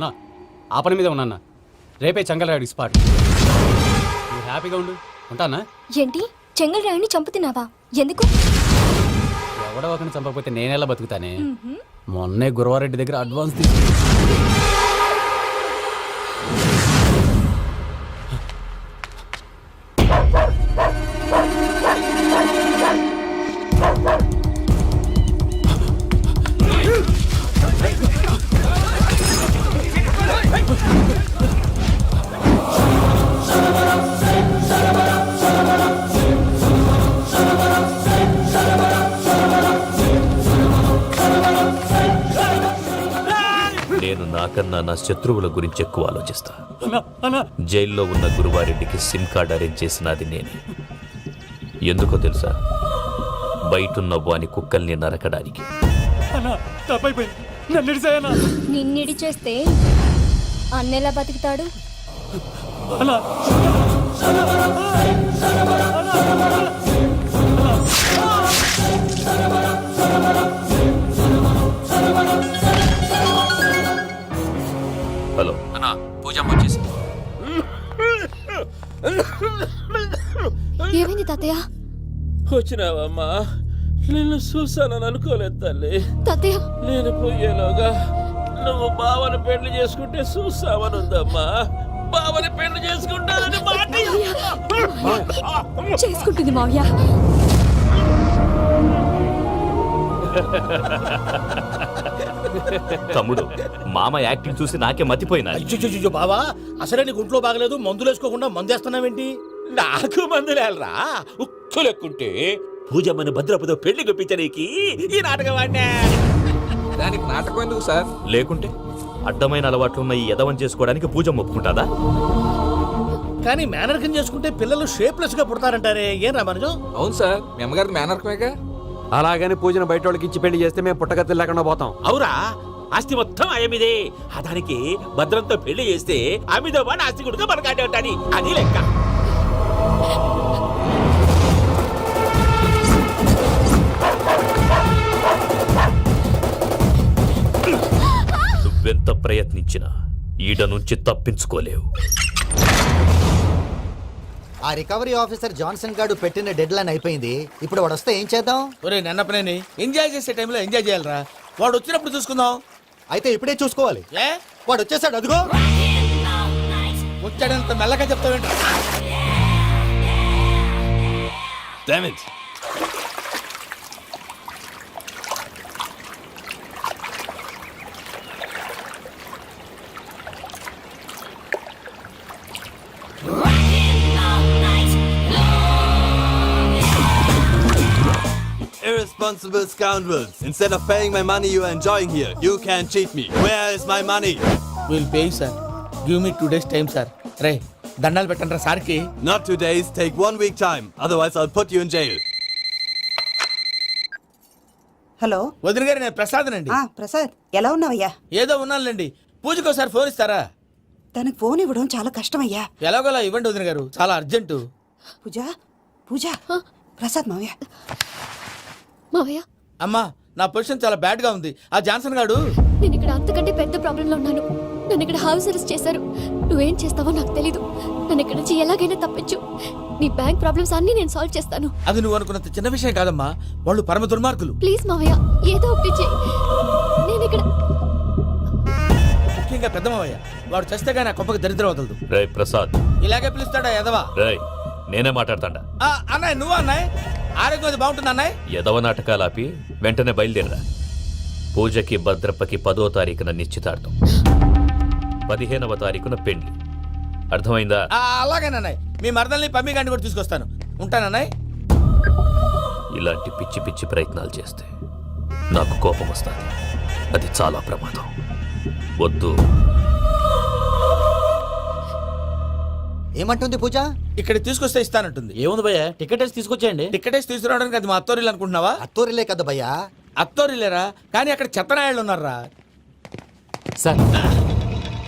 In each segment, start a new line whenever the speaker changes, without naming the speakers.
అన్నా ఆ పని మీద ఉన్నా రేపే చెంగల్రాయుడికి స్పాట్. నువ్వు హ్యాపీగా ఉండు, ఉంటానా?
ఏంటి చెంగల్రాయుడిని చంపుతున్నావా? ఎందుకు?
ఎవడో ఒకరిని చంపకపోతే నేనెలా బతుకుతానే? మొన్నే గురవారెడ్డి దగ్గర అడ్వాన్స్ తీసుకు.
నేను నాకన్నా నా శత్రువుల గురించి ఎక్కువ ఆలోచిస్తా. జైల్లో ఉన్న గురువారెడ్డికి సిమ్ కార్డ్ అరేంజ్ చేసినది నేనే. ఎందుకో తెలుసా? బయటున్న వాని కుక్కల్ని నరకడానికి.
నిన్నిడి చేస్తే అన్నెలా బతుకుతాడు?
హలో
అన్నా, పూజమ్మ వచ్చేసి.
ఏమైంది తాతయ్య?
వచ్చినావమ్మా? నిన్ను చూసానని అనుకోలేదు తల్లి.
తాతయ్య
నేను పోయేలోగా నువ్వు బావని పెళ్లి చేసుకుంటే చూసావనుందమ్మా. బావని పెళ్లి చేసుకుంటానని మాట
చేసుకుంటుంది మావయ్య.
తమ్ముడు, మామ యాక్టింగ్ చూసి నాకే మతిపోయినా.
అయ్యో బావా, అసలే నీకు ఒంట్లో బాగలేదు, మందులు వేసుకోకుండా మందేస్తున్నావేంటి? నాకు మందులేలరా, ఉక్కు లెక్కుంటే పూజమ్మని భద్రపదో పెళ్లి గొప్పించనీకి ఈ నాటకం ఆడినా.
దానికి నాటకం ఎందుకు సార్?
లేకుంటే అడ్డమైన అలవాట్లున్న ఈ యదవం చేసుకోవడానికి పూజ ఒప్పుకుంటాదా?
కానీ మేనర్కం చేసుకుంటే పిల్లలు షేప్లెస్ గా పుడతారంటారే, ఏం రామానుజం?
అవును సార్, మీ అమ్మగారి మేనర్కమేగా.
అలాగని పూజను బయట వాళ్ళకి ఇచ్చి పెళ్లి చేస్తే మేము పుట్టగతి లేకుండా పోతాం.
అవురా, ఆస్తి మొత్తం ఆయమిదే. దానికి భద్రంతో పెళ్లి చేస్తే ఆమెతో పాటు ఆస్తి కూడా మనకాడే ఉంటాని, అది లెక్క.
నువ్వెంత ప్రయత్నించినా ఈడ నుంచి తప్పించుకోలేవు.
ఆ రికవరీ ఆఫీసర్ జాన్సన్ గారు పెట్టిన డెడ్ లైన్ అయిపోయింది. ఇప్పుడు వాడు వస్తే ఏం చేద్దాం?
ఒరే నన్నపనేని, ఎంజాయ్ చేసే టైంలో ఎంజాయ్ చేయాలరా. వాడు వచ్చినప్పుడు చూసుకుందాం.
అయితే ఇప్పుడే చూసుకోవాలి.
ఏ
వాడు వచ్చేసాడు, అదిగో.
వచ్చాడంత మెల్లగా చెప్తావేంట?
Irresponsible scoundrels. Instead of paying my money you are enjoying here, you can cheat me. Where is my money?
We'll pay you, sir. Give me 2 days time, sir. రే దండాలు పెట్టండి రా సార్కి.
Not 2 days, take 1 week time. Otherwise I'll put you in jail.
Hello
వదిన గారు, నేను ప్రసాదనండి.
ప్రసాద్, ఎలా ఉన్నావయ్యా?
ఏదో ఉన్నానులేండి. పూజకి ఒకసారి ఫోన్ ఇస్తారా?
తనకు ఫోన్ ఇవ్వడం చాలా కష్టమయ్యా.
ఎలాగోలా ఇవ్వండి వదిన గారు, చాలా అర్జెంటు.
పూజ పూజ, ప్రసాద్ మావయ్య.
మావయ్య
అమ్మా, నా పొజిషన్ చాలా బ్యాడ్ గా ఉంది. ఆ జాన్సన్ గాడు.
నేను ఇక్కడ అంతకంటే పెద్ద ప్రాబ్లంలో ఉన్నాను. నన్ను ఇక్కడ హౌస్ అరెస్ట్ చేశారు. నువ్వేం చేస్తావో నాకు తెలీదు. నన్ను ఇక్కడ నుంచి ఎలాగైనా తప్పించు. నీ బ్యాంక్ ప్రాబ్లమ్స్ అన్ని నేను సాల్వ్ చేస్తాను.
అది నువ్వు అనుకున్నంత చిన్న విషయం కాదమ్మా. వాళ్ళు పరమ దుర్మార్గులు.
ప్లీజ్ మావయ్య, ఏదో ఒకటి చెయ్యి. నేను ఇక్కడ
ముఖ్యంగా పెద్ద మావయ్య, వాడు చేస్తే గానీ ఆ కొంపకి దరిద్రం వదలదు.
రేయ్ ప్రసాద్.
ఇలాగే పిలుస్తాడా ఎదవా?
రేయ్, నేనే మాట్లాడతాడా?
అన్నయ్య, నువ్వు అన్నయ్య. ఆరోగ్యం అది బాగుంటుంది అన్నయ్య.
యదవ నాటకాలు ఆపి వెంటనే బయలుదేరరా. పూజకి భద్రప్పకి 10వ తారీఖున నిశ్చితార్థం, 15వ తారీఖున పెళ్లి. అర్థమైందా?
అలాగేనన్నయ్య. మీ మరదల్ని పమ్మి గండి కూడా తీసుకొస్తాను. ఉంటానన్నయ్య.
ఇలాంటి పిచ్చి పిచ్చి ప్రయత్నాలు చేస్తే నాకు కోపం వస్తుంది. అది చాలా ప్రమాదం. వద్దు.
ఏమంటుంది పూజ?
ఇక్కడ తీసుకొస్తే ఇస్తానంటుంది.
ఏముంది భయ్య, టికెట్ వేసి తీసుకొచ్చేయండి.
టికెట్ వేసి తీసుకురావడానికి అది మా అత్తోరిల్లు అనుకుంటున్నావా?
అత్తూరిలే కదా భయ్యా.
అత్తోరిల్లేరా, కానీ అక్కడ చెత్తనాయాళ్ళు ఉన్నారా.
సార్,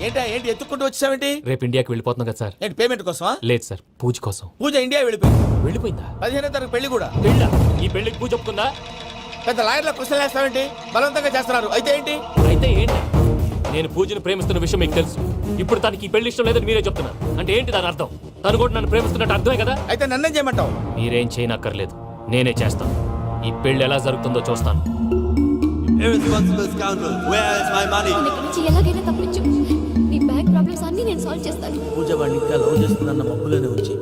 ఏంటి ఎత్తుక్కుంటూ వచ్చావేంటి?
రేపు ఇండియాకి వెళ్ళిపోతున్నాం కదా సార్.
ఏంటి పేమెంట్ కోసమా?
లేదు సార్, పూజ కోసం.
పూజ ఇండియా వెళ్ళిపోయింది.
వెళ్ళిపోయిందా?
15వ తారీఖు పెళ్లి కూడా.
పెళ్ళా? ఈ పెళ్లికి పూజ ఒప్పుకుందా?
పెద్ద లాయర్ల క్వశ్చన్ వేస్తావేంటి? బలవంతంగా చేస్తున్నారు. అయితే ఏంటి?
అయితే ఏంటి?
నేను పూజను ప్రేమిస్తున్న విషయం మీకు తెలుసు. ఇప్పుడు తనకి ఈ పెళ్లి ఇష్టం లేదని మీరే చెప్తున్నారు. అంటే ఏంటి దాని అర్థం? తను కూడా నన్ను ప్రేమిస్తున్నట్టు అర్థమే కదా?
అయితే నన్నేం చేయమంటావు?
మీరేం చేయనక్కర్లేదు, నేనే చేస్తాను. ఈ పెళ్లి ఎలా జరుగుతుందో చూస్తాను.
Irresponsible scoundrel, where is my money?
నన్ను ఇక్కడి నుంచి ఎలాగైనా తప్పించు. నీ బ్యాంక్ ప్రాబ్లమ్స్ అన్ని నేను సాల్వ్ చేస్తాను.
పూజ వాడిని ఇంకా లవ్ చేస్తుందన్న మబ్బులోనే ఉంచి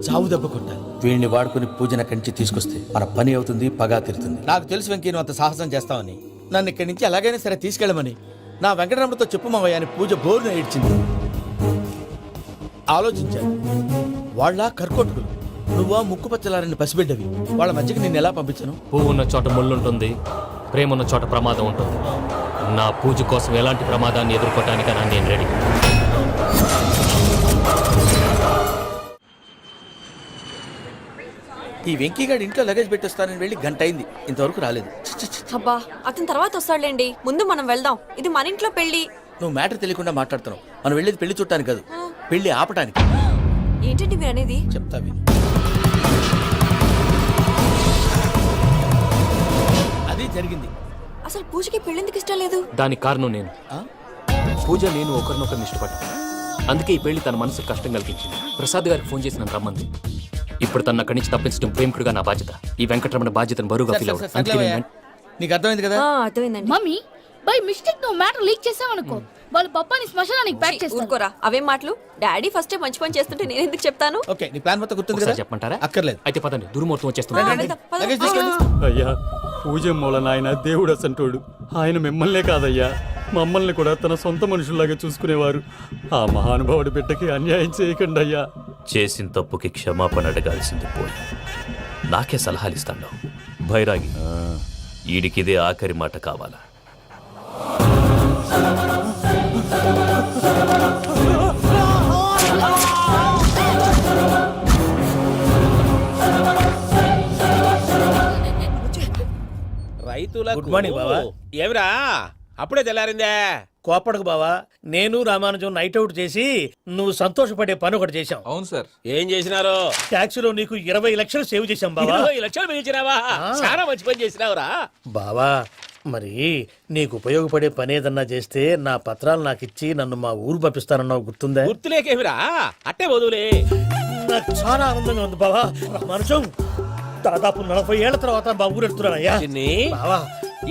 చావు దెబ్బ కొట్టాలి. వీడిని వాడుకుని పూజన కంచి తీసుకొస్తే మన పని అవుతుంది, పగా తీరుతుంది. నాకు తెలుసు వెంకీ నువ్వు అంత సాహసం చేస్తావని. నన్ను ఇక్కడి నుంచి ఎలాగైనా సరే తీసుకెళ్ళమని నా వెంకటరమణతో చెప్పు మావయ్య అని పూజ బోరున ఏడ్చింది. ఆలోచించాను, వాళ్ళ కర్కోటకులు, నువ్వా ముక్కు పచ్చలారని పసిబిడ్డవి. వాళ్ళ మధ్యకి నేను ఎలా పంపించను?
పువ్వు ఉన్న చోట ముళ్ళు ఉంటుంది, ప్రేమ ఉన్న చోట ప్రమాదం ఉంటుంది. నా పూజ కోసం ఎలాంటి ప్రమాదాన్ని ఎదుర్కోవటానికైనా నేను రెడీ.
ఈ వెంకీగాడి ఇంట్లో లగేజ్ పెట్టొస్తానని వెళ్ళి గంట అయింది, ఇంతవరకు రాలేదు.
అబ్బా అతని తర్వాత వస్తాడులేండి, ముందు మనం వెళ్దాం. ఇది మన ఇంట్లో పెళ్లి.
నువ్వు మ్యాటర్ తెలియకుండా మాట్లాడుతున్నావు. మనం వెళ్ళేది పెళ్లి చుట్టానికి కాదు, పెళ్లి ఆపటానికి.
ఏంటండి మీరు అనేది?
చెప్తా విను. అది జరిగింది.
అసలు పూజకి పెళ్ళెందుకు ఇష్టం లేదు?
దానికి కారణం నేను. పూజ నేను ఒకరినొకరిని ఇష్టపడ్డా. అందుకే ఈ పెళ్లి తన మనసుకు కష్టం కలిగించింది. ప్రసాద్ గారికి ఫోన్ చేసి నన్ను రమ్మంది. ఇప్పుడు తన అక్కడి నుంచి తప్పించడం ప్రేమికుడుగా నా బాధ్యత. ఈ వెంకటరమణ బాధ్యతను బరువుగా ఫీల్ అవ్వదు. అందుకే నేను
నీకు అర్థమైంది కదా?
అర్థమైందండి.
మమ్మీ బై మిస్టేక్ నువ్వు మ్యాటర్ లీక్ చేసావనుకో, వాళ్ళు పప్పాని శ్మశానానికి ప్యాక్ చేస్తారు.
ఊరుకోరా, అవేం మాటలు. డాడీ ఫస్ట్ మంచి పని చేస్తుంటే నేను ఎందుకు చెప్తాను?
ఓకే, నీ ప్లాన్ మొత్తం గుర్తుంది
ఒకసారి
కదా?
చెప్పమంటారా?
అక్కర్లేదు.
అయితే పదండి, దుర్ముహూర్తం వచ్చేస్తుంది.
వెళ్దాం, పద.
లగేజ్ తీసుకెళ్ళు.
అయ్యా పూజ మూల నాయన దేవుడు అసంటోడు. ఆయన మిమ్మల్నే కాదయ్యా, మమ్మల్ని కూడా తన సొంత మనుషుల్లాగా చూసుకునేవారు. ఆ మహానుభావుడి బిడ్డకి అన్యాయం చేయకండి అయ్యా.
చేసిన తప్పుకి క్షమాపణ అడగాల్సింది పోయి నాకే సలహాలు ఇస్తాడు భైరాగి. ఈడికిదే ఆఖరి మాట కావాలా?
రైతులకు గుడ్ మార్నింగ్ బావా. ఏమిరా అప్పుడే తెల్లారిందే? కోపడకు బావా, నేను రామానుజం నైట్ అవుట్ చేసి నువ్వు సంతోషపడే పని ఒకటి చేశాం.
అవును సార్.
ఏం చేసినారో? ట్యాక్సీలో నీకు 20 లక్షలు సేవ్ చేశాం బావా. 20 లక్షలు మిగిల్చినావా? చాలా మంచి పని చేసినావురా బావా. మరి నీకు ఉపయోగపడే పని ఏదన్నా చేస్తే నా పత్రాలు నాకు ఇచ్చి నన్ను మా ఊరు పంపిస్తానన్నావు, గుర్తుందా? గుర్తులేకేమిరా, అట్టే వదులే. నాకు చాలా ఆనందంగా ఉంది బావా. రామానుజం దాదాపు 40 ఏళ్ల తర్వాత మా ఊరు ఎడుతున్నానయ్యా. బావా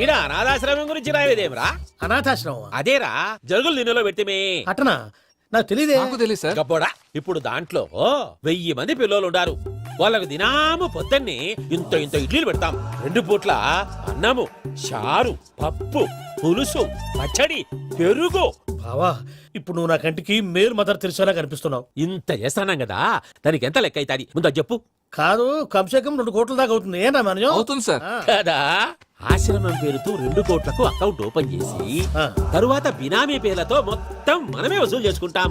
ఈడ అనాథాశ్రమం గురించి రాయలేదేమిరా? అనాథాశ్రమం అదేరా, జరుగులు దీనిలో పెట్టిమే. అటనా? నాకు తెలియదే.
నాకు తెలియదు సార్.
గబ్బోడా, ఇప్పుడు దాంట్లో 1000 మంది పిల్లలు ఉండారు. వాళ్ళకు దినాము పొద్దున్నే ఇంత ఇంత ఇడ్లీలు పెడతాం. 2 పూట్ల అన్నము, చారు, పప్పు, పులుసు, పచ్చడి, పెరుగు. బావా ఇప్పుడు నువ్వు నా కంటికి మేలు మదర్ తెరిసేలా కనిపిస్తున్నావు. ఇంత చేస్తున్నాం కదా, దానికి ఎంత లెక్క అవుతుంది ముందు చెప్పు. కాదు, కంసే కం 2 కోట్ల దాకా అవుతుంది. ఏనా మనజం?
అవుతుంది సార్.
కదా, ఆశ్రమం పేరుతో 2 కోట్లకు అకౌంట్ ఓపెన్ చేసి తరువాత బినామీ పేర్లతో మొత్తం మనమే వసూలు చేసుకుంటాం.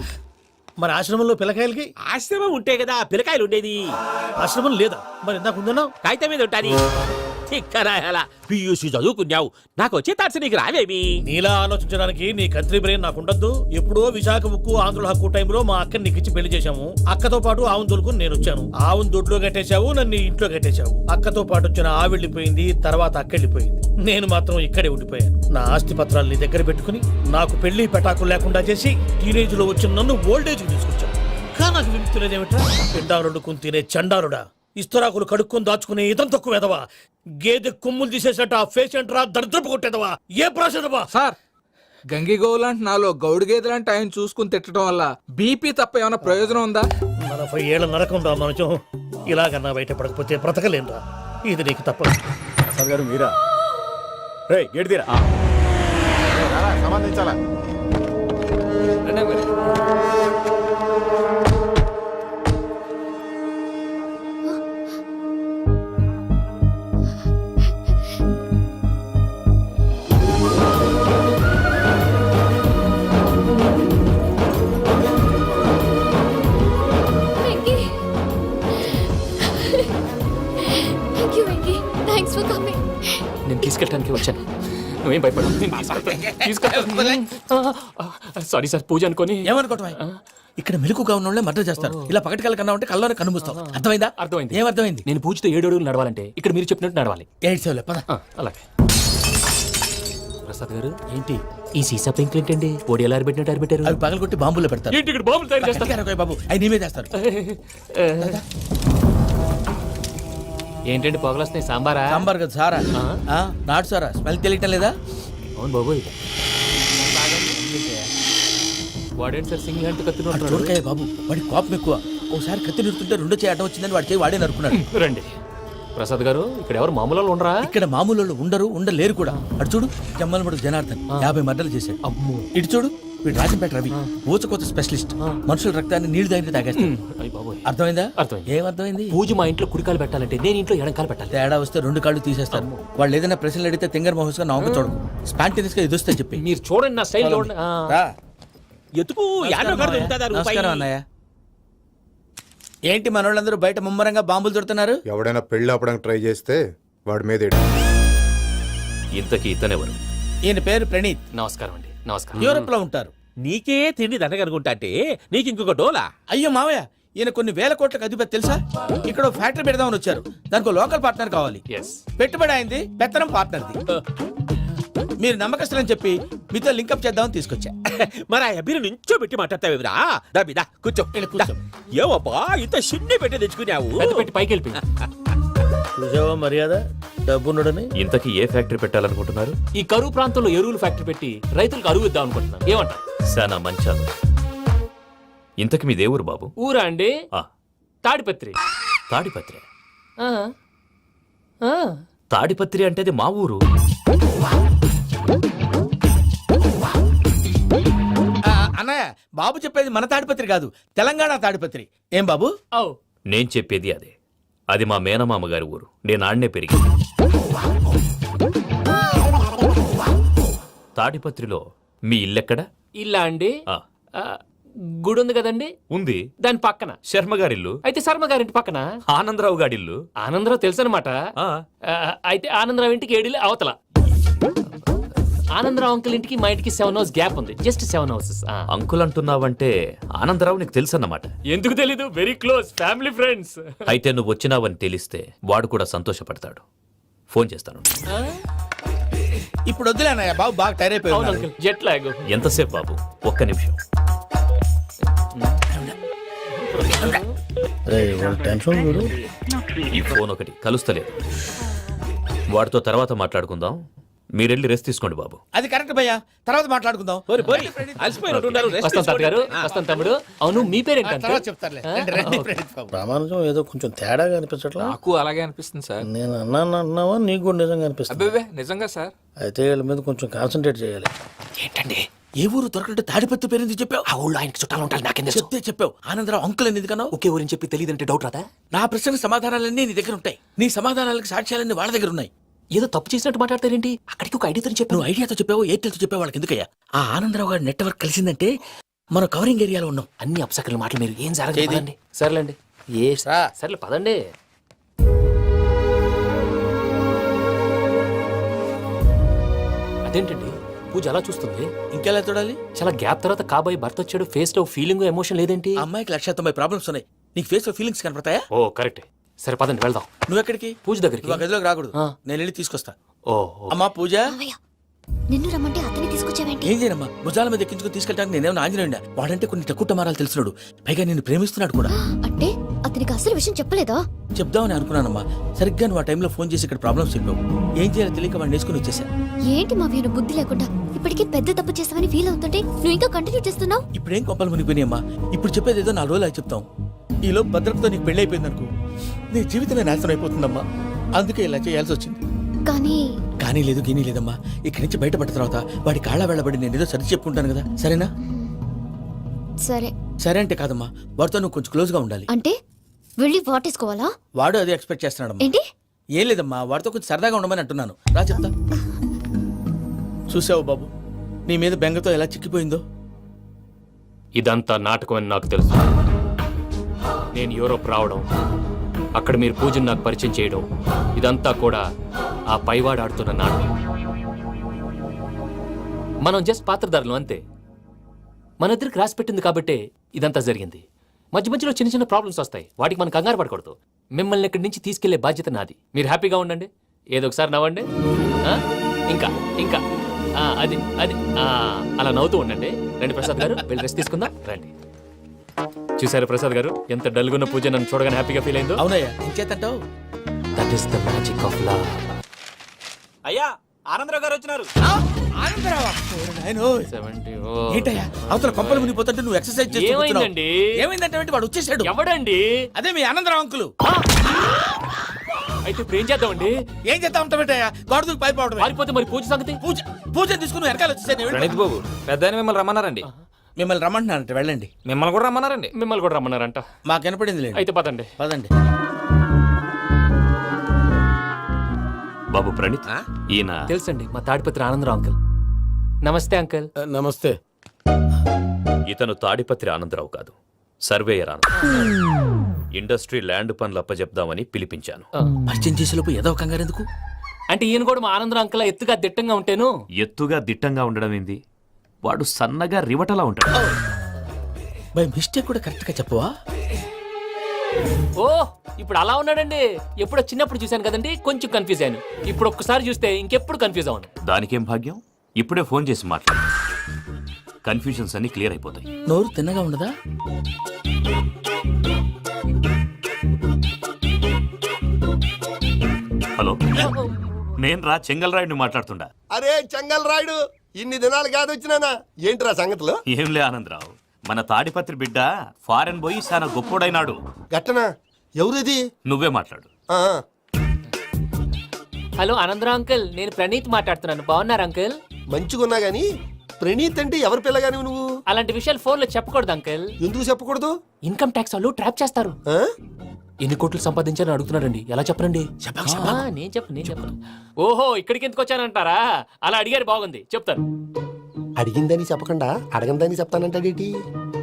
మరి ఆశ్రమంలో పిల్లకాయలకి? ఆశ్రమం ఉంటే కదా పిల్లకాయలు ఉండేది. ఆశ్రమం లేదా? మరి ఇందాక ఉందన్నావు. కాగితం మీద ఉంటాది. పియూసీ చదువుకున్నావు, నాకు వచ్చే తాట్స్ నీకు రావేమి? నీలా ఆలోచించడానికి నీ కంట్రీ బ్రెయిన్ నాకు ఉండద్దు. ఎప్పుడో విశాఖ ఉక్కు ఆంధ్రుల హక్కు టైంలో మా అక్కని నీకు ఇచ్చి పెళ్లి చేశాము. అక్కతో పాటు ఆవును దొడుకుని నేను వచ్చాను. ఆవును దొడ్లో కట్టేశావు, నన్ను ఇంట్లో కట్టేశావు. అక్కతో పాటు వచ్చిన ఆవు వెళ్ళిపోయింది, తర్వాత అక్క వెళ్ళిపోయింది. నేను మాత్రం ఇక్కడే ఉండిపోయాను. నా ఆస్తి పత్రాలు నీ దగ్గర పెట్టుకుని నాకు పెళ్లి పెటాకులు లేకుండా చేసి టీనేజ్ లో వచ్చిన నన్ను ఓల్డేజ్ తీసుకొచ్చాను. కానీ నాకు విముక్తులేదేమిట్రా? పిండారుడుకుని తినే చండారుడా, ఇస్తరాకులు కడుక్కొని దాచుకునే ఇతం తక్కువ ఎదవా, గేదె కొమ్ములు తీసేసట ఆ పేషెంట్ రా దరిద్రపు కొట్టేదవా, ఏ ప్రాసెదవా?
సార్, గంగిగోవు లాంటి నాలో గౌడు గేదె లాంటి ఆయన చూసుకుని తిట్టడం వల్ల బీపీ తప్ప ఏమైనా ప్రయోజనం ఉందా?
40 ఏళ్ల నరకం రా మనచం. ఇలాగన్నా బయటపడకపోతే బ్రతకలేనురా. ఇది నీకు తప్పదు.
సార్ గారు మీరా? రే గేట్ తీరా. సంబంధించాలా?
నేను తీసుకెళ్ళడానికి వచ్చాను, నువ్వేం భయపడవు. సారీ సార్, పూజ అనుకోని.
ఏమనుకోవటం? ఇక్కడ మెలకుగా ఉన్న వాళ్ళే మర్డర్ చేస్తారు. ఇలా పగటి కళ్ళ కన్నా ఉంటే కళ్ళలోనే కనుమూస్తావు. అర్థమైందా?
అర్థమైంది.
ఏమర్థమైంది?
నేను పూజతో 7 అడుగులు నడవాలంటే ఇక్కడ మీరు చెప్పినట్టు నడవాలి.
8 సేవలే పద.
అలాగే. ప్రసాద్ గారు,
ఏంటి
ఈ సీసా పెంకులు ఏంటండి ఓడి ఎలా అరబెట్టినట్టు అరబెట్టారు
అవి పగలగొట్టి బాంబులో పెడతారు
ఏంటి ఇక్కడ బాంబులు తయారు చేస్తారు
గట్టిగా అరవై బాబు అవి నీ మీద వేస్తారు.
ఏంటండి పొగలు వస్తున్నాయి సాంబారా
సాంబార్ కదా సారా నాటు సారా స్మెల్ తెలియటం లేదా?
అవును బాబోయ్ వాడేంటి సార్ సింగిల్ హ్యాండ్ కత్తినట్టు
చూడకాయ బాబు వాడి కోపం ఎక్కువ. ఒకసారి కత్తి నిరుతుంటే రెండో చేయడం వచ్చిందని వాడి చేయి వాడే నరుకున్నాడు.
రండి ప్రసాద్ గారు ఇక్కడ ఎవరు మామూలు వాళ్ళు ఉండరా
ఇక్కడ మామూలు వాళ్ళు ఉండరు, ఉండలేరు కూడా. అటు చూడు జమ్మలమడు జనార్దన్ 50 మర్డర్లు చేశాడు.
అమ్మో
ఇటు చూడు వీడు రాజంపేట రవి ఊచకోత స్పెషలిస్ట్. మనుషుల రక్తాన్ని నీళ్లు తాగితే తాగేస్తాడు.
అయ్య బాబోయ్
అర్థమైందా?
అర్థమైంది.
ఏమర్థమైంది?
పూజ మా ఇంట్లో కుడికాలు పెట్టాలంటే నేను ఇంట్లో ఎడంకాలు పెట్టాలి.
తేడా వస్తే 2 కాళ్ళు తీసేస్తారు. వాళ్ళు ఏదైనా ప్రశ్నలు అడిగితే తింగర్ మహోస్ గా నవ్వు చూడకు. స్పాంటినియస్ గా ఎదుస్తా చెప్పి.
మీరు చూడండి నా స్టైల్ చూడండి
రా.
ఎందుకు
నమస్కారం అన్నయ్య. ఏంటి మనోళ్ళందరూ బయట ముమ్మరంగా బాంబులు దొరుకుతున్నారు?
ఎవడైనా పెళ్లి ఆపడానికి ట్రై చేస్తే వాడి మీద
ఇంతకీ ఇతనెవరు?
ఈయన పేరు ప్రణీత్.
నమస్కారం అండి నమస్కారం
యూరోప్ లో ఉంటారు. నీకే తిండి దండగనుకుంటా అంటే నీకు ఇంకొక డోలా? అయ్యో మావయ్య ఈయన కొన్ని వేల కోట్లకు అధిపతి తెలుసా? ఇక్కడ ఫ్యాక్టరీ పెడదామని వచ్చారు. దానికి లోకల్ పార్ట్నర్ కావాలి.
ఎస్
పెట్టుబడి అయింది, పెత్తనం పార్ట్నర్ది. మీరు నమ్మకస్తులని చెప్పి మీతో లింకప్ చేద్దామని తీసుకొచ్చా.
మరి ఆ అబ్బిని నుంచో పెట్టి మాట్లాడతావేమిరా? దాబిదా కూర్చో
కూర్చో.
ఏవబ్బా ఇంత సిన్ని పెట్టి తెచ్చుకున్నావు?
పెట్టి పైకి వెళ్ళిపోయి
చూసావా మర్యాద డబ్బున్నడని.
ఇంతకీ ఏ ఫ్యాక్టరీ పెట్టాలనుకుంటున్నారు?
ఈ కరువు ప్రాంతంలో ఎరువులు ఫ్యాక్టరీ పెట్టి రైతులకు అరువు ఇద్దాం అనుకుంటున్నాను. ఏమంటారు?
శానా మంచాలు. ఇంతకి మీ దేవురు బాబు?
ఊరా అండి
ఆ,
తాడిపత్రి.
తాడిపత్రి.
ఆ, ఆ.
తాడిపత్రి అంటే అది మా ఊరు.
అన్నయ్య బాబు చెప్పేది మన తాడిపత్రి కాదు, తెలంగాణ తాడిపత్రి. ఏం బాబు?
ఔ
నేను చెప్పేది అదే. అది మా మేనమామ గారి ఊరు. నేను ఆడనే పెరిగింది. తాడిపత్రిలో మీ ఇల్లెక్కడ?
ఇల్లా అండి
ఆ,
ఆ, గుడి ఉంది కదండి
ఉంది.
దాని పక్కన.
శర్మ గారిల్లు.
అయితే శర్మ గారింటి పక్కన
ఆనందరావు గారిల్లు.
ఆనందరావు తెలుసు అనమాట.
ఆ,
అయితే ఆనందరావు ఇంటికి 7 అవతల. ఆనందరావు అంకుల్ ఇంటికి మా ఇంటికి 7 hours గ్యాప్ ఉంది. Just 7 hours.
అంకుల్ అంటున్నావంటే ఆనందరావు నీకు తెలుసు అన్నమాట.
ఎందుకు తెలీదు? Very close family friends.
అయితే నువ్వు వచ్చినావని తెలిస్తే వాడు కూడా సంతోషపడతాడు. ఫోన్ చేస్తాను.
ఇప్పుడు వద్దులే అన్నయ్య, బాబు బాగా టైర్
అవును
అయిపోయి.
Uncle jet lag.
ఎంతసేపు బాబు? ఒక్క నిమిషం. ఈ ఫోన్ ఒకటి కలుస్తలేదు. వాడితో తర్వాత మాట్లాడుకుందాం. మీరెళ్ళి రెస్ట్ తీసుకోండి బాబు.
అది కరెక్ట్ భయ్యా, తర్వాత మాట్లాడుకుందాం.
అలసిపోయినట్టున్నారు. rest
వస్తాం తాత గారు,
తీసుకోండి.
వస్తాం తమ్ముడు. అవును మీ పేరేంటి
తర్వాత చెప్తారులే. రండి, రండి, ప్రణీత్ బాబు.
ప్రామాణికం ఏదో కొంచెం తేడాగా అనిపించట్లా?
నాకు అలాగే అనిపిస్తుంది సార్.
నేను అన్నావా నీకు కూడా నిజంగా అనిపిస్తుంది?
అబ్బే నిజంగా సార్.
అయితే వీళ్ళ మీద కొంచెం కాన్సన్ట్రేట్ చేయాలి.
ఏంటండి
ఏ ఊరు దొరకట్టు తాడిపత్రి పేరు ఎందుకు చెప్పావు?
ఆ ఊళ్ళో ఆయనకి చుట్టాలు ఉంటారు. నాకేం తెలుసు?
చెప్తే చెప్పావు. ఆనందరావు అంకుల్ అని ఎందుకన్నావు?
ఒకే ఊరిని చెప్పి తెలియదంటే డౌట్ రాదా?
నా ప్రశ్నకు సమాధానాలన్నీ నీ దగ్గర ఉంటాయి. నీ సమాధానాలకు సాక్ష్యాలన్నీ వాళ్ళ దగ్గర ఉన్నాయి.
ఏదో తప్పు చేసినట్టు మాట్లాడతారేంటి? అక్కడికి ఒక ఐడియాతో చెప్పాను.
నువ్వు ఐడియాతో చెప్పావు, ఎయిర్టెల్తో చెప్పావు, వాళ్ళకి ఎందుకయ్యా? ఆ ఆనందరావు గారి నెట్వర్క్ కలిసిందంటే మనం కవరింగ్ ఏరియాలో ఉన్నాం.
అన్ని అప్సకర్ల మాటలు మీరు ఏం జరగదండి. సర్లేండి. ఏ సర్లే పదండి. అదేంటండి పూజ అలా చూస్తుంది?
ఇంకెలా చూడాలి?
చాలా గ్యాప్ తర్వాత కాబోయే భర్త వచ్చాడు. ఫేస్ లో ఫీలింగ్ ఎమోషన్ లేదేంటి?
ఆ అమ్మాయికి 190 ప్రాబ్లమ్స్ ఉన్నాయి. నీకు ఫేస్ లో ఫీలింగ్స్ కనపడతాయా?
ఓ కరెక్ట్. సరే పదండి వెళ్దాం.
నువ్వెక్కడికి?
పూజ దగ్గరికి.
నువ్వు ఆ గదిలోకి రాకూడదు.
ఆ.
నేను వెళ్ళి తీసుకొస్తా.
ఓ
అమ్మా పూజ,
మావయ్య నిన్ను రమ్మంటే అతన్ని తీసుకొచ్చావేంటి?
ఏం చేయనమ్మా, భుజాల మీద ఎక్కించుకుని తీసుకెళ్ళడానికి నేనేమన్నా ఆంజనేయుడా? వాడంటే కొన్ని తక్కువ టమారాలు తెలిసినాడు, పైగా నేను ప్రేమిస్తున్నాడు కూడా.
అంటే అతనికి అసలు విషయం చెప్పలేదా?
చెప్దామని అనుకున్నానమ్మా. సరిగ్గా నువ్వు ఆ టైంలో ఫోన్ చేసి ఇక్కడ ప్రాబ్లమ్స్ చెప్పావు. ఏం చేయాలో తెలియక వాడిని వేసుకుని వచ్చేసా.
ఏంటి మావయ్య నువ్వు బుద్ధి లేకుండా ఇప్పటికీ పెద్ద తప్పు చేస్తావని ఫీల్ అవుతుంటే నువ్వు ఇంకా కంటిన్యూ చేస్తున్నావు?
ఇప్పుడేం కొప్పలు మునిగిపోయినాయమ్మా. ఇప్పుడు చెప్పేది ఏదో 4 రోజులు చెప్తాం. ఈలో భద్రతతో నీకు పెళ్లి అయిపోయింది అనుకో, నీ జీవితమే నాశనం అయిపోతుందమ్మా. అందుకే ఇలా చేయాల్సి వచ్చింది.
కానీ
లేదు గీనీ లేదమ్మా. ఇక్కడి నుంచి బయటపడ్డ తర్వాత వాడి కాళ్ళ వెళ్ళబడి నేను ఏదో సరి చెప్పుకుంటాను కదా, సరేనా?
సరే.
సరే అంటే కాదమ్మా, వాడితో నువ్వు కొంచెం క్లోజ్ గా ఉండాలి.
అంటే వెళ్ళి వాటేసుకోవాలా?
వాడు అదే ఎక్స్పెక్ట్ చేస్తున్నాడమ్మా.
ఏంటి?
ఏం లేదమ్మా, వాడితో కొంచెం సరదాగా ఉండమని అంటున్నాను. రా చెప్తా. చూసావు బాబు, నీ మీద బెంగతో ఎలా చిక్కిపోయిందో.
ఇదంతా నాటకం అని నాకు తెలుసు. నేను యూరోప్ రావడం, అక్కడ మీరు పూజను నాకు పరిచయం చేయడం, ఇదంతా కూడా ఆ పైవాడు ఆడుతున్న నాటకం. మనం జస్ట్ పాత్రధారులు అంతే. మన ఇద్దరికి రాసి పెట్టింది కాబట్టే ఇదంతా జరిగింది. మధ్య మధ్యలో చిన్న చిన్న ప్రాబ్లమ్స్ వస్తాయి, వాటికి మనం కంగారు పడకూడదు. మిమ్మల్ని ఇక్కడి నుంచి తీసుకెళ్లే బాధ్యత నాది. మీరు హ్యాపీగా ఉండండి, ఏదో ఒకసారి నవ్వండి. ఇంకా ఇంకా అది అది అలా నవ్వుతూ ఉండండి. రండి ప్రసాద్ గారు, వెళ్ళి రెస్ట్ తీసుకుందాం రండి. చూసారు ప్రసాద్ గారు, ఎంత డల్గున్న పూజ నన్ను చూడగానే హ్యాపీగా ఫీల్ అయిందో.
అవునయ్యా, ఇంకేతంటావు?
That is the magic of love.
అయ్యా ఆనందరావు గారు వచ్చినారు.
ఏంటయ్యా అవతల కొంపలు మునిగిపోతుంటే నువ్వు ఎక్సర్సైజ్ చేస్తూ కూర్చున్నావు.
ఏమైందండి?
ఏమైందంటే వాడు వచ్చేసాడు.
ఎవడండి?
అదే మీ ఆనందరావు అంకులు.
అయితే ఇప్పుడు ఏం చేద్దామండి?
ఏం చేస్తా ఉంటావేటయ్యా, గోడ దూకి పైపోవడం.
పారిపోతే మరి పూజ సంగతి?
పూజ తీసుకుని వెనకాల వచ్చేసాను.
ప్రణీత్ బాబు, పెద్ద మిమ్మల్ని రమ్మన్నారండి.
మిమ్మల్ని రమ్మంటున్నానంటే వెళ్ళండి.
మిమ్మల్ని కూడా రమ్మన్నారండి.
మిమ్మల్ని కూడా రమ్మన్నారంట.
మాకు వినపడింది లేదు.
అయితే పదండి.
పదండి.
బాబు ప్రణీత్, ఈయన
తెలుసండి, మా తాడిపత్రి ఆనందరావు అంకుల్. నమస్తే అంకుల్.
నమస్తే.
ఇతను తాడిపత్రి ఆనందరావు కాదు, సర్వేయర్ ఆనందరావు. ఇండస్ట్రీ ల్యాండ్ పనులు అప్పచెప్దామని పిలిపించాను.
పరిచయం చేసేలోపు ఏదో ఒక కంగారు ఎందుకు?
అంటే ఈయన కూడా మా ఆనందరావు అంకుల్ ఎత్తుగా దిట్టంగా ఉంటాను.
ఎత్తుగా దిట్టంగా ఉండడం ఏంది, వాడు సన్నగా రివటలా ఉంటాడు.
బై మిస్టేక్ కూడా కరెక్ట్ గా చెప్పవా?
ఓ ఇప్పుడు అలా ఉన్నాడండి. ఎప్పుడో చిన్నప్పుడు చూశాను కదండి, కొంచెం కన్ఫ్యూజ్ అయ్యాను. ఇప్పుడు ఒక్కసారి చూస్తే ఇంకెప్పుడు కన్ఫ్యూజ్ అవును.
దానికేం భాగ్యం, ఇప్పుడే ఫోన్ చేసి మాట్లాడు. కన్ఫ్యూజన్స్ అన్ని క్లియర్ అయిపోతాయి.
నోరు తిన్నగా ఉండదా?
హలో, నేను రా చెంగల్రాయుడిని మాట్లాడుతుండా.
అరే చెంగల్ రాయుడు, ఇన్ని దినాలు కాదు వచ్చినానా? ఏంట్రా సంగతులు?
ఏంలే ఆనందరావు, మన తాడిపత్రి బిడ్డ ఫారెన్ పోయి చాలా గొప్పోడైనాడు.
గట్టనా? ఎవరిది?
నువ్వే మాట్లాడు.
హలో ఆనందరావు అంకుల్, నేను ప్రణీత్ మాట్లాడుతున్నాను. బాగున్నారు అంకుల్?
మంచిగున్నా గాని ప్రణీత్ అంటే ఎవరి పిల్లగాని నువ్వు?
అలాంటి విషయాలు ఫోన్ లో చెప్పకూడదు అంకుల్.
ఎందుకు చెప్పకూడదు?
ఇన్కమ్ ట్యాక్స్ వాళ్ళు ట్రాప్ చేస్తారు. ఎన్ని కోట్లు సంపాదించాలని అడుగుతున్నారండి. ఎలా చెప్పనండి? నేను చెప్పను. ఓహో, ఇక్కడికి ఎందుకు వచ్చానంటారా? అలా అడిగారు, బాగుంది, చెప్తాను.
అడిగిందని చెప్పకుండా అడగందని చెప్తానంటాడేటి?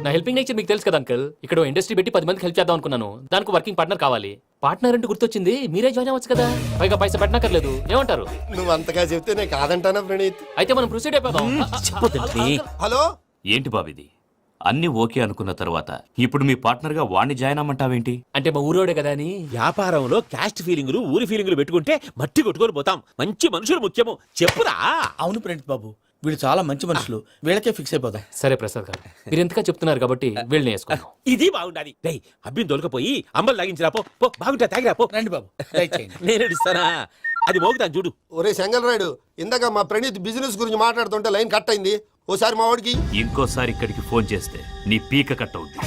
నా హెల్పింగ్ నేచర్ మీకు తెలుసు కదా అంకుల్. ఇక్కడ ఇండస్ట్రీ పెట్టి 10 మందికి హెల్ప్ చేద్దాం అనుకున్నాను. దానికి వర్కింగ్ పార్ట్నర్ కావాలి. పార్ట్నర్ అంటే గుర్తొచ్చింది, మీరే జాయిన్ అవ్వచ్చు కదా. పైగా పైసా పెట్టనక్కర్లేదు. ఏమంటారు?
నువ్వు అంతగా చెప్తేనే కాదంటానా ప్రణీత్?
అయితే మనం ప్రొసీడ్ అయిపోదాం.
హలో,
ఏంటి బాబిది? అన్ని ఓకే అనుకున్న తర్వాత ఇప్పుడు మీ పార్ట్నర్ గా వాణ్ణి జాయిన్ అమ్మంటావేంటి?
అంటే మా ఊరోడే కదా అని.
వ్యాపారంలో క్యాస్ట్ ఫీలింగులు, ఊరి ఫీలింగులు పెట్టుకుంటే మట్టి కొట్టుకొని పోతాం. మంచి మనుషులు ముఖ్యము. చెప్పురా.
అవును ప్రణీత్ బాబు, వీళ్ళు చాలా మంచి మనుషులు. వీళ్ళకే ఫిక్స్ అయిపోదాం.
సరే ప్రసాద్ గారు, మీరు ఎంతగా చెప్తున్నారు కాబట్టి వీళ్ళని వేసుకున్నాం.
ఇది బాగుండాలి. డై అబ్బిని దొలకపోయి అమ్మలు లాగించిరా పో. బాగుంటా తాగిరా పో.
రండి బాబు, దయచేయండి.
నేను ఇస్తానా? అది మోగుతాను చూడు.
ఒరే చెంగల్ రాయుడు, ఇందాక మా ప్రణీత్ బిజినెస్ గురించి మాట్లాడుతుంటే లైన్ కట్ అయింది. ఓసారి మా వాడికి
ఇంకోసారి ఇక్కడికి ఫోన్ చేస్తే నీ పీక కట్ అవుద్ది.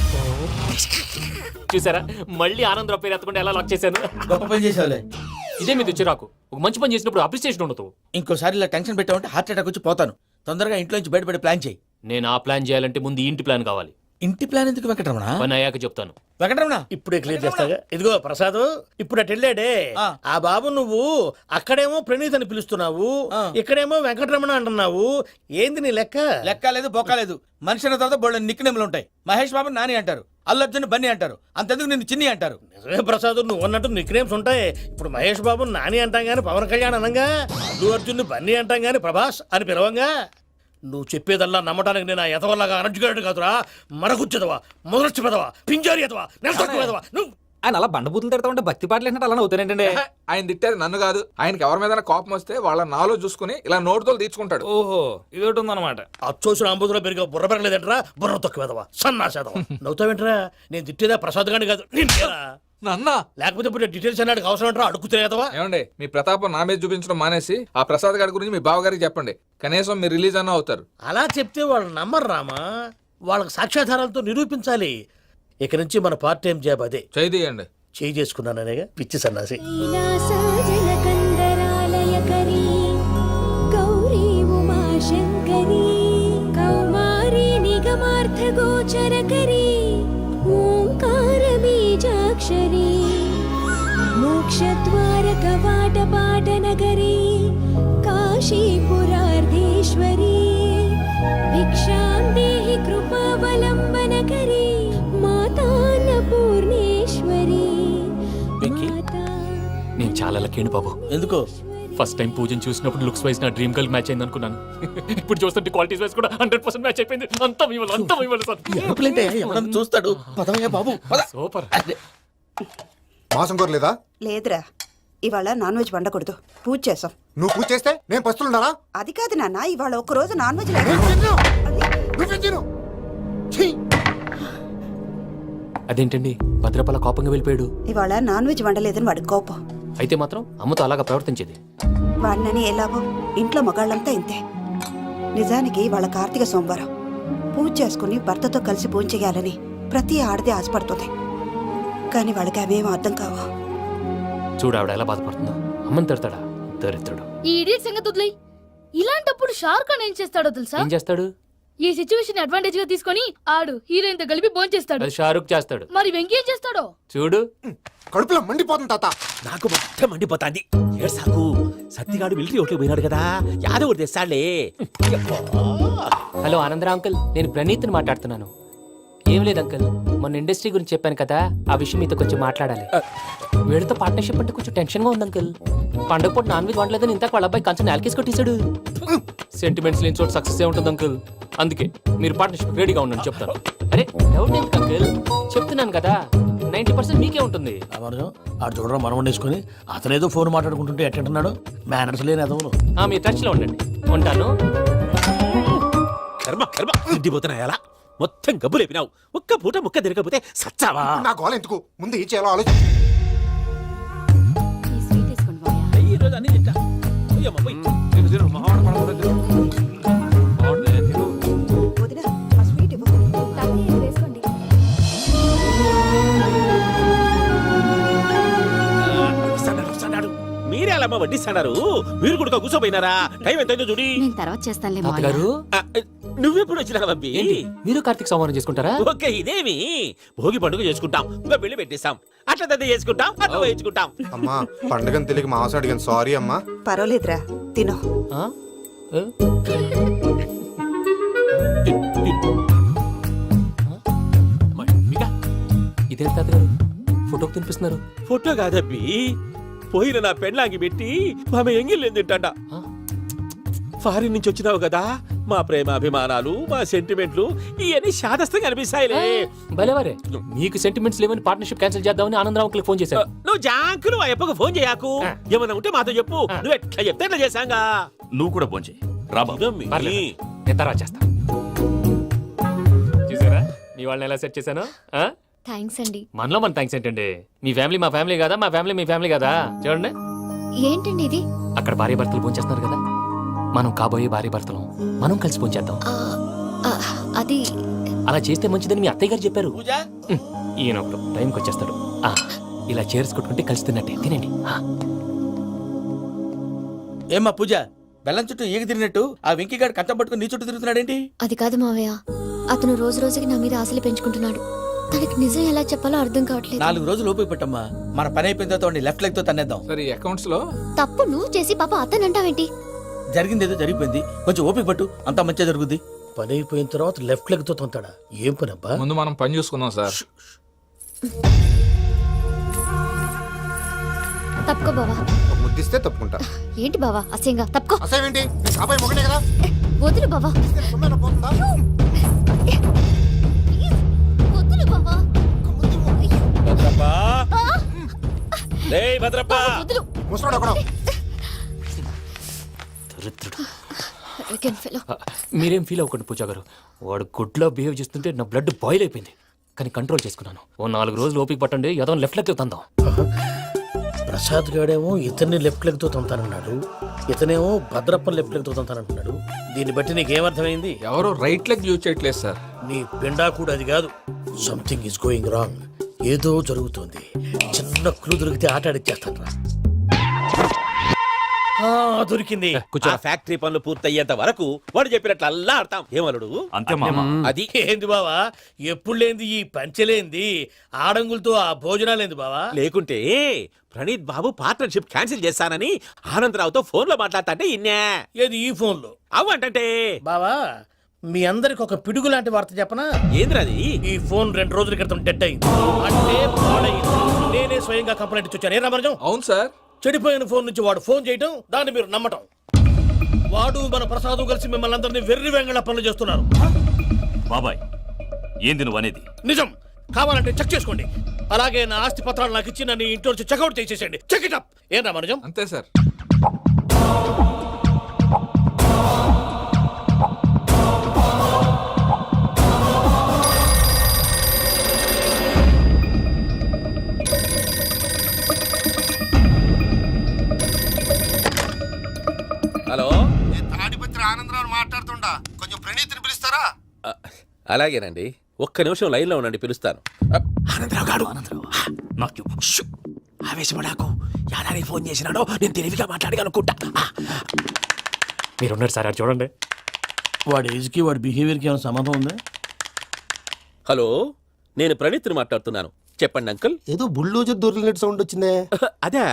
చూసారా, మళ్ళీ ఆనందరావు పేరు ఎత్తకుండా ఎలా లాక్ చేశాను.
గొప్ప పని చేసావులే.
ఇదే మీద చిరాకు. ఒక మంచి పని చేసినప్పుడు అప్రిసియేషన్ ఉండదు.
ఇంకోసారి ఇలా టెన్షన్ పెట్టామంటే హార్ట్ అటాక్ వచ్చి పోతాను. తొందరగా ఇంట్లో నుంచి బయటపడే ప్లాన్ చేయి.
నేను ఆ ప్లాన్ చేయాలంటే ముందు ఈ ఇంటి ప్లాన్ కావాలి.
ఇంటి ప్లాన్ ఎందుకు వెంకటరమణ?
పని అయ్యాక చెప్తాను.
వెంకటరమణ ఇప్పుడే క్లియర్ చేస్తాగా. ఇదిగో ప్రసాద్, ఇప్పుడు అటు వెళ్ళాడే ఆ బాబు, నువ్వు అక్కడేమో ప్రణీత్ అని పిలుస్తున్నావు, ఇక్కడేమో వెంకటరమణ అంటున్నావు. ఏంది నీ లెక్క? లెక్క లేదు, బొక్క లేదు. మనిషి అన్న తర్వాత బోళ్ళ నిక్నెములు ఉంటాయి. మహేష్ బాబు నాని అంటారు, అల్లు అర్జున్ బన్నీ అంటారు, అంతెందుకు నిన్ను చిన్ని అంటారు. నిజమే ప్రసాద్, నువ్వు అన్నట్టు నిక్నేమ్స్ ఉంటాయి. ఇప్పుడు మహేష్ బాబు నాని అంటాం గాని పవన్ కళ్యాణ్ అనంగా, అల్లు అర్జున్ బన్నీ అంటాం గాని ప్రభాస్ అని పిలవంగా. నువ్వు చెప్పేదల్లా నమ్మటానికి నేను ఎతవల్లాగా అనర్జుగాడు కాదురా. మరగుచ్చదవా, మొదలచ్చి పెదవా, పింజారి ఎదవా, నెలసొక్కుదవా నువ్వు.
ఆయన అలా బండబూతులు తిడతా ఉంటే భక్తి పాటలు ఏంటంటే అలా అవుతానంటే.
ఆయన తిట్టేది నన్ను కాదు. ఆయనకి ఎవరి మీద కోపం వస్తే వాళ్ళ నాలో చూసుకుని ఇలా నోటుతో తీర్చుకుంటాడు.
ఓహో, ఇదొకటి ఉందన్నమాట.
అచ్చోసిన అంబుధులో పెరిగే బుర్ర పెరగలేదంటరా, బుర్ర తొక్కువేదవా, సన్నాసేదవా. నవ్వుతావేంట్రా? నేను తిట్టేదా ప్రసాద్ గాని కాదు, నిన్నేరా.
నన్నా?
లేకపోతే ఇప్పుడు డీటెయిల్స్ అన్నాడు అవసరం అంటారా? అడుగుతాయేదవా.
ఏమండి, మీ ప్రతాపం నా మీద చూపించడం మానేసి ఆ ప్రసాద్ గారి గురించి మీ బావగారికి చెప్పండి. కనీసం మీరు రిలీజ్ అన్న అవుతారు.
అలా చెప్తే వాళ్ళు నమ్మరు రామా. వాళ్ళకి సాక్ష్యాధారాలతో నిరూపించాలి. ఇక నుంచి మన పార్ట్ టైం జాబ్ అదే.
చేయండి.
చేయి చేసుకున్నాననేగా పిచ్చి సన్నాసి.
గౌరీ ఉమాశంకరీ కౌమారీ నిగమార్థగోచరకరీ ఓంకార బీజాక్షరీ మోక్షద్వార కవాట పాటనగరీ కాశీపురార్ధేశ్వరీ భిక్షాం దేహి కృపావలంబనకరీ మాతాన్నపూర్ణేశ్వరీ.
నేను చాలా లక్కీని బాబు.
ఎందుకో?
ఫస్ట్ టైం పూజను చూసినప్పుడు లుక్స్ వైజ్ నా డ్రీమ్ గర్ల్ మ్యాచ్ అయింది అనుకున్నాను. ఇప్పుడు చూస్తుంటే క్వాలిటీస్ వైజ్ కూడా 100% మ్యాచ్ అయిపోయింది. అంతా
చూస్తాడు. పదవయ్యా బాబు,
సూపర్.
మాసం కోరలేదా?
లేదురా. ఇవాళ నాన్ వెజ్ వండకూడదు, పూజ చేసాం.
నువ్వు పూజ చేస్తే నేను పస్తులున్నారా?
అది కాదు నాన్న, ఇవాళ ఒక్కరోజు నాన్ వెజ్ లేదు.
నువ్వే తిను. ఛీ!
అదేంటండి భద్రపల కోపంగా వెళ్ళిపోయాడు?
ఇవాళ నాన్ వెజ్ వండలేదని వాడి కోపం.
అయితే మాత్రం అమ్మతో అలాగా ప్రవర్తించేది.
వాడినని ఎలాగో ఇంట్లో మగాళ్ళంతా ఇంతే. నిజానికి వాళ్ళ కార్తీక సోమవారం పూజ చేసుకుని భర్తతో కలిసి పూజ చేయాలని ప్రతి ఆడది ఆశపడుతుంది. కానీ వాళ్ళకి అవేం అర్థం కావు.
చూడు ఆవిడ ఎలా బాధపడుతుందో. అమ్మని తిడతాడా దరిద్రుడు.
ఈ ఇడియట్ సంగతి వదిలేయ్. ఇలాంటప్పుడు షారుఖ్ ఖాన్ ఏం చేస్తాడో తెలుసా?
ఏం చేస్తాడు?
ఈ సిచ్యువేషన్ అడ్వాంటేజ్ గా తీసుకొని ఆడు హీరోయిన్ తో కలిపి బోన్ చేస్తాడు.
అది షారుఖ్ చేస్తాడు.
మరి వెంకీ ఏం చేస్తాడో
చూడు.
కడుపులో మండిపోతుంది తాత.
నాకు మొత్తం మండిపోతాంది. ఏడ్సాకు సత్తిగాడు మిలిటరీ ఓట్లు పోయినాడు కదా, యాదవ్ ఒకటి తెస్తాడులే.
హలో ఆనందరా అంకుల్, నేను ప్రణీత్ని మాట్లాడుతున్నాను. ఏం లేదు అంకుల్, మొన్న ఇండస్ట్రీ గురించి చెప్పాను కదా, ఆ విషయం మీతో కొంచెం మాట్లాడాలి. వీడితో పార్ట్నర్షిప్ అంటే కొంచెం టెన్షన్ గా ఉంది అంకుల్. పండుగ పూట నాన్ వెజ్ వండలేదని ఇంతకు వాళ్ళ అబ్బాయి కంచెం నేలకేసి కొట్టేశాడు. సెంటిమెంట్స్ లేని చోట సక్సెస్ ఏ ఉంటుంది అంకుల్. అందుకే మీరు పార్ట్నర్షిప్ రెడీగా ఉండండి చెప్తాను. అరే డౌట్ ఎందుకు అంకుల్, చెప్తున్నాను కదా 90% మీకే ఉంటుంది.
ఆడు చూడడం మనం వండేసుకొని అతనేదో ఫోన్ మాట్లాడుకుంటుంటే ఎట్టంటున్నాడు. మేనర్స్ లేని అదవులు.
మీరు టచ్ లో ఉండండి. ఉంటాను.
కర్మ కర్మ తిండిపోతున్నాయలా మొత్తం గబ్బు లేపినావు. ఒక్క పూట ముక్క తిరగకపోతే సచ్చావా?
నా గోల ఎందుకు, ముందు ఏం చేయాలో ఆలోచించు.
ఈ స్వీట్ వేసుకోండి మావయ్య.
ఈ రోజు అన్ని తింటా. పోయమ్మ, పోయ్.
వదినా, ఆ స్వీట్ ఇవ్వు.
తాతయ్య, వేసుకోండి.
వస్తాడు. మీరే అలా అమ్మ వడ్డిస్తాడారు. మీరు కూడా కూర్చోపోయినారా? టైం ఎంతైందో చూడి.
నేను తర్వాత చేస్తానులే
తాతగారు
ఆ, నువ్వెప్పుడు వచ్చినా బంబి?
ఏంటి మీరు కార్తీక్ సంహారం చేసుకుంటారా?
ఓకే, ఇదేమి భోగి పండుగ చేసుకుంటాం, ఇంకా పెళ్లి పెట్టేస్తాం, అట్లా దద్ద చేసుకుంటాం, అట్లా వేయించుకుంటాం.
అమ్మా పండుగని తెలియక మాంసం అడిగాను, సారీ అమ్మా.
పర్వాలేదురా, తినో.
ఆ? ఏ? ఇదేంటి తాతగారు ఫోటోకి తినిపిస్తున్నారు?
ఫోటో కాదబ్బి, పోయిన నా పెళ్ళాంగి పెట్టి ఆమె ఎంగిల్లేం తింటాడ.
ఆ?
ఫారిన్ నుంచి వచ్చినావు కదా, మా ప్రేమ అభిమానాలు, మా సెంటిమెంట్లు ఇవన్నీ శాదస్తంగా అనిపిస్తాయిలే.
భలేవారే, మీకు సెంటిమెంట్స్ లేవని పార్ట్నర్షిప్ క్యాన్సిల్ చేద్దామని ఆనందరావు అంకుల్ ఫోన్ చేశారు.
నువ్వు జాంకులు ఆ అప్పకు ఫోన్ చేయకు. ఏమన్నా ఉంటే మాతో చెప్పు. నువ్వు ఎట్లా చెప్తే ఎట్లా చేశాంగా.
నువ్వు కూడా ఫోన్ చేయి రాబా.
పర్లేదు, నేను తర్వాత చేస్తా. చూసారా మీ వాళ్ళని ఎలా సెట్ చేశాను?
థ్యాంక్స్ అండి.
మనలో మన థ్యాంక్స్ ఏంటండి, మీ ఫ్యామిలీ మా ఫ్యామిలీ కదా, మా ఫ్యామిలీ మీ ఫ్యామిలీ కదా. చూడండి,
ఏంటండి ఇది?
అక్కడ భార్య భర్తలు ఫోన్ చేస్తున్నారు కదా, మనం కాబోయే భార్య భర్తలు మనం కలిసి ఫోన్ చేద్దాం.
అది
అలా చేస్తే మంచిదని మీ అత్తయ్య గారు చెప్పారు.
పూజ
ఈయన ఒకడు టైంకి వచ్చేస్తాడు. ఇలా చేర్స్ కొట్టుకుంటే కలిసి తిన్నట్టే, తినండి.
ఏమ్మా పూజ, బెల్లం చుట్టూ ఈగ తిరిగినట్టు ఆ వెంకీగాడు కట్టం పట్టుకుని నీ చుట్టూ తిరుగుతున్నాడేంటి?
అది కాదు మావయ్య, అతను రోజు రోజుకి నా మీద ఆశలు పెంచుకుంటున్నాడు. తనకి నిజం ఎలా చెప్పాలో అర్థం కావట్లేదు.
4 రోజులు ఓపిక పట్టమ్మా, మన పని అయిపోయిన తర్వాత లెఫ్ట్ లెగ్ తో తన్నేద్దాం.
సరే అకౌంట్స్ లో
తప్పు నువ్వు చేసి పాప అతను అంటావేంటి?
జరిగింది ఏదో జరిగిపోయింది, కొంచెం ఓపిక పట్టు, అంతా మంచిగా జరుగుద్ది. పని అయిపోయిన తర్వాత లెఫ్ట్ లెగ్ తో తొంతాడా? ఏం పని అబ్బా?
ముందు మనం పని చూసుకుందాం సార్.
తప్పుకో బావా.
ఒక ముద్దిస్తే తప్పుకుంటా.
ఏంటి బావా అసహ్యంగా? తప్పుకో.
అసేమేంటి, నీ కాబోయే మొగనే కదా.
వదులు బావా.
సొమ్మేనా పోతుందా?
వదులు బావా.
భద్రప్పా, రేయ్ భద్రప్పా.
వదులు.
ముసలోడు ఒకడు.
దరిద్రుడు.
Arrogant fellow.
మీరేం ఫీల్ అవ్వకండి పూజా గారు, వాడు గుడ్లో బిహేవ్ చేస్తుంటే నా బ్లడ్ బాయిల్ అయిపోయింది. కానీ కంట్రోల్ చేసుకున్నాను. ఓ 4 రోజులు ఓపిక పట్టండి, ఏదో లెఫ్ట్ లెగ్ తందాం.
ప్రసాద్ గాడేమో ఇతన్ని లెఫ్ట్ లెగ్ తో తొంతానన్నాడు, ఇతనేమో భద్రప్ప లెఫ్ట్ లెగ్ తో తొంతానంటున్నాడు. దీన్ని బట్టి నీకేమర్థమైంది?
ఎవరో రైట్ లెగ్ యూజ్ చేయట్లేదు సార్.
నీ పిండా కూడా అది కాదు. Something is going wrong. ఏదో జరుగుతోంది. చిన్న క్లూ దొరికితే ఆట ఆడిచ్చేస్తాను రా. దొరికింది.
ఆ ఫ్యాక్టరీ పనులు పూర్తయ్యేంత వరకు వాడు చెప్పినట్లు అల్లా ఆడతాం. ఏమలుడు
అంతే మామ.
అది
ఏంది బావా, ఎప్పుడు లేంది ఈ పంచలేంది, ఆడంగులతో ఆ భోజనాలేంది బావా?
లేకుంటే ప్రణీత్ బాబు పార్ట్నర్షిప్ క్యాన్సిల్ చేస్తానని ఆనందరావుతో ఫోన్ లో మాట్లాడతాంటే ఇన్నే.
ఏది ఈ ఫోన్ లో?
అవ్వంటే
బావా, మీ అందరికి ఒక పిడుగు లాంటి వార్త చెప్పనా?
ఏంద్రది?
ఈ ఫోన్ 2 రోజుల క్రితం డెడ్ అయింది, అంటే పాడైంది. నేనే స్వయంగా కంప్లైంట్ ఇచ్చాను. ఏ రామరాజం?
అవును సార్.
చెడిపోయిన ఫోన్ నుంచి వాడు ఫోన్ చేయటం, దాన్ని మీరు నమ్మటం. వాడు మన ప్రసాదు కలిసి మిమ్మల్ని అందరినీ వెర్రి వెంగళ పనులు చేస్తున్నారు.
బాబాయ్ ఏంది నువ్వు అనేది?
నిజం. కావాలంటే చెక్ చేసుకోండి. అలాగే నా ఆస్తి పత్రాలు నాకు ఇచ్చి నన్ను ఇంట్లో నుంచి చెక్అౌట్ చేసేసండి. Check it up. ఏం రామానుజం?
అంతే సార్.
హలో,
నేను తాడిపత్రి ఆనందరావు మాట్లాడుతుండా, కొంచెం ప్రణీతిని పిలుస్తారా?
అలాగేనండి, ఒక్క నిమిషం లైన్ లో ఉండండి, పిలుస్తాను.
ఆనందరావు గాడు నాకు ఆవేశపడాకు. యాదారి ఫోన్ చేసినాడో నేను తెలివిగా మాట్లాడగలనుకుంటా.
మీరున్నారు సార్, అది చూడండి.
వాడి ఏజ్కి వాడి బిహేవియర్కి ఏమైనా సంబంధం ఉందా?
హలో, నేను ప్రణీత్ని మాట్లాడుతున్నాను. చెప్పండి అంకుల్.
ఏదో బుల్డోజర్ దొరికినట్టు సౌండ్ వచ్చిందే.
అదే,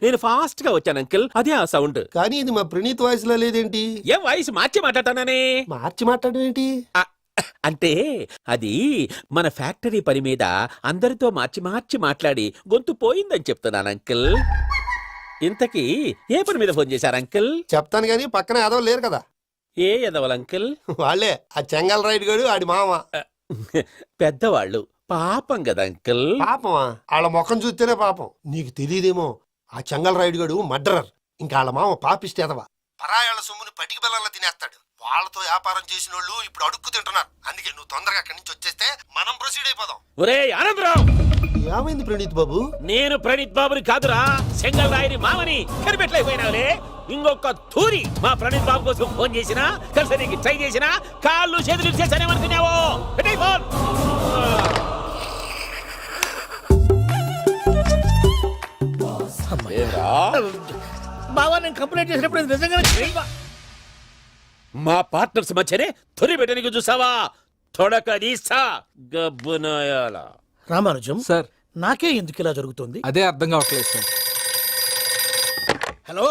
నేను ఫాస్ట్ గా వచ్చాను అంకుల్, అదే ఆ సౌండ్.
కానీ ఇది మా ప్రణీత్ వాయిస్ లో లేదేంటి?
ఏం వాయిస్ మార్చి మాట్లాడతానని?
మార్చి మాట్లాడడం ఏంటి?
అంటే అది మన ఫ్యాక్టరీ పని మీద అందరితో మార్చి మార్చి మాట్లాడి గొంతు పోయిందని చెప్తున్నాను అంకుల్. ఇంతకీ ఏ పని మీద ఫోన్ చేశారు అంకుల్?
చెప్తాను కానీ పక్కన ఏదో లేరు కదా.
ఏ ఎదవల్ అంకుల్?
వాళ్ళే ఆ చెంగల్ రైడ్ గడు ఆడి మామ.
పెద్దవాళ్ళు, పాపం కదా అంకుల్.
పాపమా? వాళ్ళ ముఖం చూస్తేనే పాపం. నీకు తెలియదేమో, ఆ చెంగల్ రైడ్ గడు మర్డరర్. ఇంకా వాళ్ళ మామ పాపిస్తేదవా. పరాయాళ్ళ సొమ్ముని పటికి బెల్లంలో తినేస్తాడు. వాళ్ళతో వ్యాపారం చేసిన వాళ్ళు ఇప్పుడు అడుక్కు తింటున్నారు. అందుకే నువ్వు తొందరగా అక్కడి నుంచి వచ్చేస్తే మనం ప్రొసీడ్ అయిపోదాం.
ఒరే ఆనందరావు,
ఏమైంది ప్రణీత్ బాబు?
నేను ప్రణీత్ బాబుని కాదురా, సెంగల్ రాయని మామని. కనిపెట్టలేకపోయినావులే. ఇంకొక తూరి మా ప్రణీత్ బాబు కోసం ఫోన్ చేసినా, కలిసి నీకు ట్రై చేసినా, కాళ్ళు చేతులు చేశానేమనుకున్నావో. పెట్టేయ్ ఫోన్.
బావా, నేను కంప్లైంట్ చేసినప్పుడు ఇది నిజంగానే చేయవా?
మా పార్ట్నర్స్ మధ్యనే తొలి పెట్టడానికి చూసావా? తొడక నీసా గబ్బునాయాల.
రామానుజం
సార్,
నాకే ఎందుకు ఇలా జరుగుతుంది?
అదే అర్థం కావట్లేదు సార్.
హలో,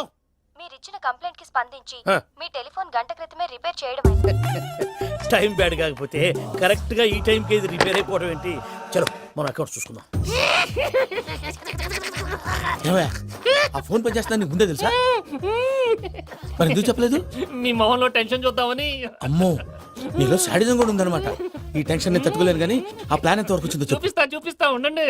మీరిచ్చిన కంప్లైంట్ కి స్పందించి
ఆ.
మీ టెలిఫోన్ గంట క్రితమే రిపేర్ చేయడమైంది.
టైం బ్యాడ్ కాకపోతే కరెక్ట్ గా ఈ టైంకి ఇది రిపేర్ అయిపోవడం ఏంటి? చలో మన అకౌంట్ చూసుకుందాం. ఏమయ్య, ఆ ఫోన్ పని చేస్తున్నా నీకు ముందే తెలుసా? మరి ఎందుకు చెప్పలేదు?
మీ మొహంలో టెన్షన్ చూద్దామని.
అమ్మో, నీలో శాడిజం కూడా ఉందన్నమాట. ఈ టెన్షన్ నేను తట్టుకోలేను కానీ ఆ ప్లాన్ ఎంత వరకు వచ్చిందో చెప్పు.
చూపిస్తా ఉండండి.